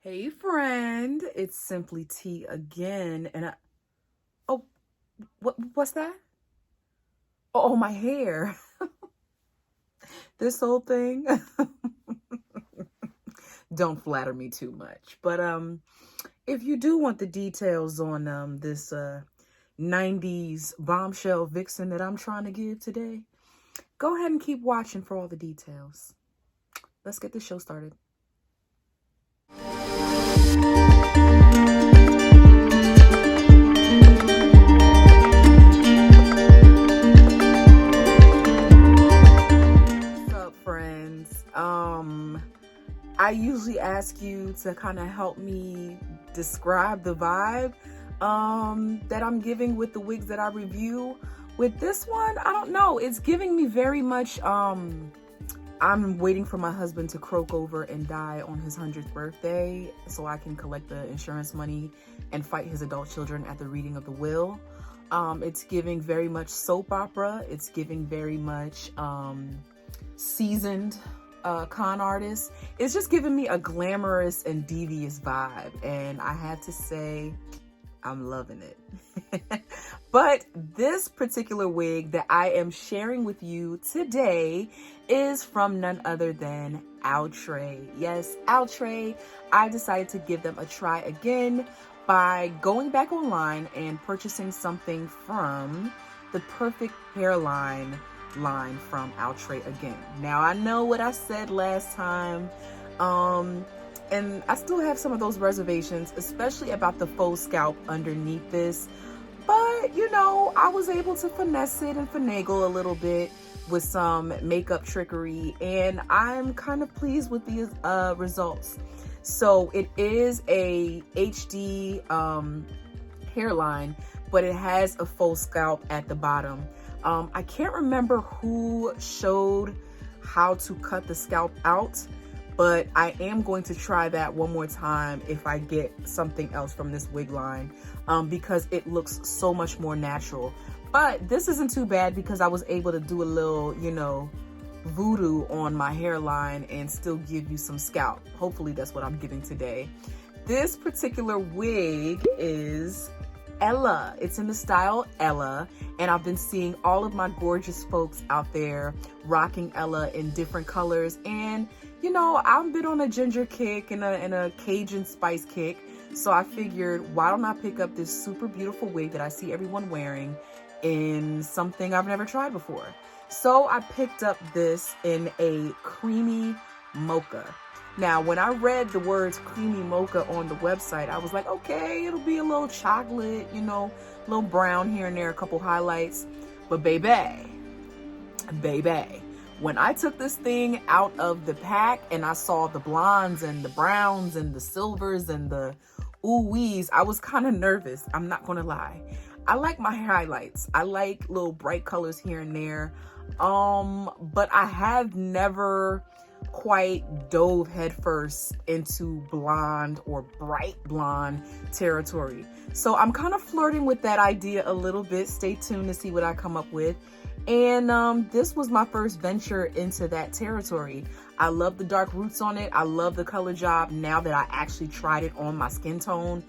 Hey friend, it's Simply T again, and oh, what's that? Oh, my hair. This whole thing. Don't flatter me too much. But if you do want the details on this 90s bombshell vixen that I'm trying to give today, go ahead and keep watching for all the details. Let's get this show started. I usually ask you to kind of help me describe the vibe that I'm giving with the wigs that I review. With this one, I don't know. It's giving me very much, I'm waiting for my husband to croak over and die on his 100th birthday so I can collect the insurance money and fight his adult children at the reading of the will. It's giving very much soap opera. It's giving very much seasoned con artist. It's just giving me a glamorous and devious vibe, and I have to say I'm loving it. But this particular wig that I am sharing with you today is from none other than Outre. Yes, Outre. I decided to give them a try again by going back online and purchasing something from the Perfect Hairline line from Outre again. Now, I know what I said last time, and I still have some of those reservations, especially about the faux scalp underneath this, but you know, I was able to finesse it and finagle a little bit with some makeup trickery, and I'm kind of pleased with these results. So it is a HD hairline, but it has a faux scalp at the bottom. I can't remember who showed how to cut the scalp out, but I am going to try that one more time if I get something else from this wig line, because it looks so much more natural. But this isn't too bad because I was able to do a little, you know, voodoo on my hairline and still give you some scalp. Hopefully that's what I'm giving today. This particular wig is Ella. It's in the style Ella, and I've been seeing all of my gorgeous folks out there rocking Ella in different colors, and you know, I've been on a ginger kick and a Cajun spice kick, so I figured, why don't I pick up this super beautiful wig that I see everyone wearing in something I've never tried before. So I picked up this in a creamy mocha. Now, when I read the words creamy mocha on the website, I was like, okay, it'll be a little chocolate, you know, a little brown here and there, a couple highlights. But baby, when I took this thing out of the pack and I saw the blondes and the browns and the silvers and the ooh-wees, I was kind of nervous. I'm not going to lie. I like my highlights. I like little bright colors here and there. But I have never quite dove headfirst into blonde or bright blonde territory. So I'm kind of flirting with that idea a little bit. Stay tuned to see what I come up with. And this was my first venture into that territory. I love the dark roots on it. I love the color job now that I actually tried it on my skin tone.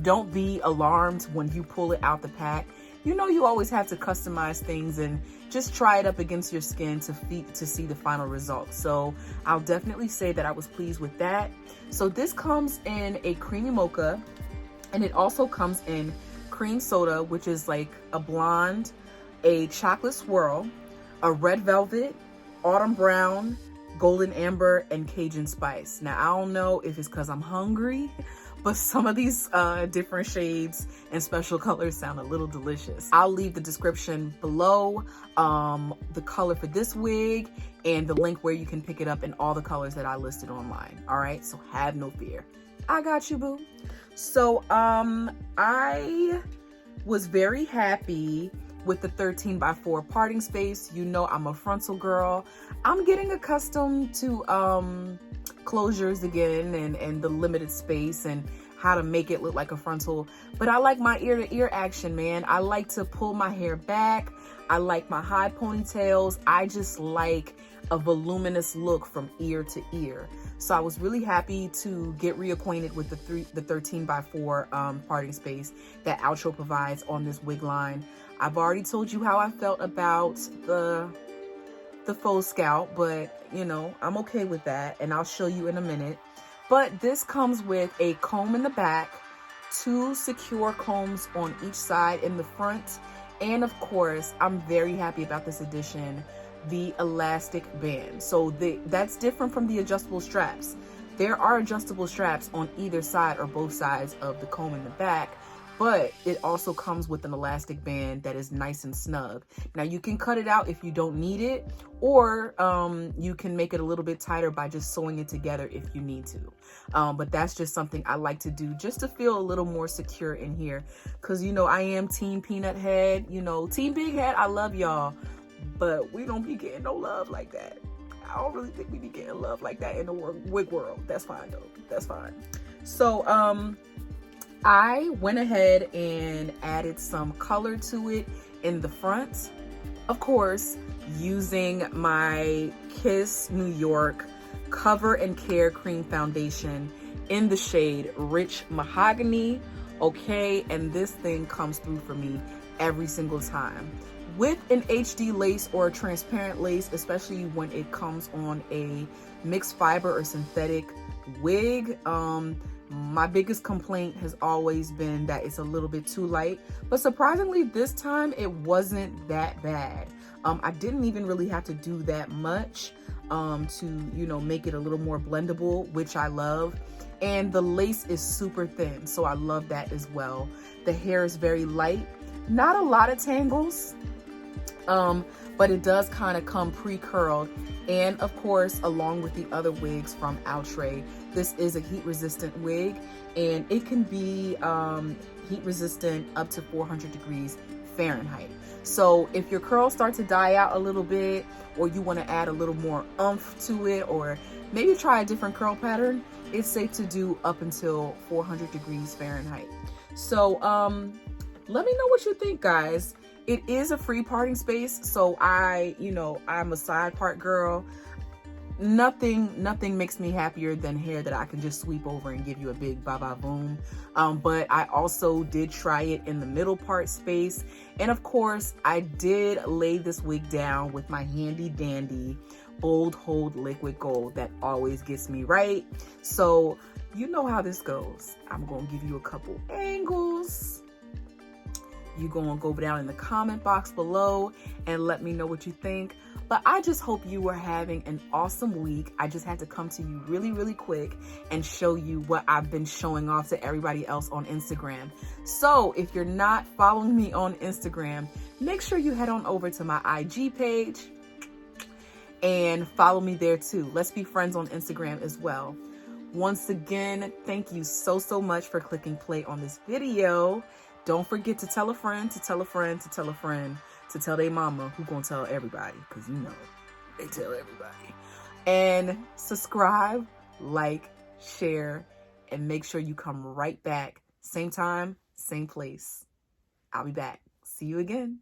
Don't be alarmed when you pull it out the pack. You know, you always have to customize things and just try it up against your skin to see the final result. So I'll definitely say that I was pleased with that. So this comes in a creamy mocha, and it also comes in cream soda, which is like a blonde, a chocolate swirl, a red velvet, autumn brown, golden amber, and Cajun spice. Now, I don't know if it's because I'm hungry, but some of these different shades and special colors sound a little delicious. I'll leave the description below, the color for this wig and the link where you can pick it up in all the colors that I listed online. All right, so have no fear. I got you, boo. So I was very happy with the 13x4 parting space. You know, I'm a frontal girl. I'm getting accustomed to closures again and the limited space and how to make it look like a frontal. But I like my ear to ear action, man. I like to pull my hair back. I like my high ponytails. I just like a voluminous look from ear to ear. So I was really happy to get reacquainted with the 13x4 parting space that Outre provides on this wig line. I've already told you how I felt about the faux scalp, but you know, I'm okay with that, and I'll show you in a minute. But this comes with a comb in the back, 2 secure combs on each side in the front, and of course, I'm very happy about this addition, the elastic band. So that's different from the adjustable straps. There are adjustable straps on either side or both sides of the comb in the back, but it also comes with an elastic band that is nice and snug. Now you can cut it out if you don't need it, or you can make it a little bit tighter by just sewing it together if you need to. But that's just something I like to do just to feel a little more secure in here. Cause you know, I am team peanut head, you know, team big head, I love y'all, but we don't be getting no love like that. I don't really think we be getting love like that in the wig world. That's fine though, that's fine. So, I went ahead and added some color to it in the front, of course, using my Kiss New York Cover and Care Cream Foundation in the shade Rich Mahogany, okay? And this thing comes through for me every single time. With an HD lace or a transparent lace, especially when it comes on a mixed fiber or synthetic wig, my biggest complaint has always been that it's a little bit too light, but surprisingly this time it wasn't that bad. I didn't even really have to do that much to, you know, make it a little more blendable, which I love. And the lace is super thin, so I love that as well. The hair is very light, not a lot of tangles, but it does kind of come pre-curled. And of course, along with the other wigs from Outre, this is a heat resistant wig, and it can be heat resistant up to 400 degrees Fahrenheit. So if your curls start to die out a little bit, or you want to add a little more oomph to it, or maybe try a different curl pattern, it's safe to do up until 400 degrees Fahrenheit. So let me know what you think, guys. It is a free parting space, so I'm a side part girl. Nothing makes me happier than hair that I can just sweep over and give you a big ba-ba boom. But I also did try it in the middle part space. And of course, I did lay this wig down with my handy dandy Bold Hold Liquid Gold that always gets me right. So you know how this goes. I'm gonna give you a couple angles. You're gonna go down in the comment box below and let me know what you think. But I just hope you are having an awesome week. I just had to come to you really quick and show you what I've been showing off to everybody else on Instagram. So if you're not following me on Instagram, make sure you head on over to my IG page and follow me there too. Let's be friends on Instagram as well. Once again, thank you so much for clicking play on this video. Don't forget to tell a friend, to tell a friend, to tell a friend, to tell their mama, who gonna tell everybody, because you know, they tell everybody. And subscribe, like, share, and make sure you come right back. Same time, same place. I'll be back. See you again.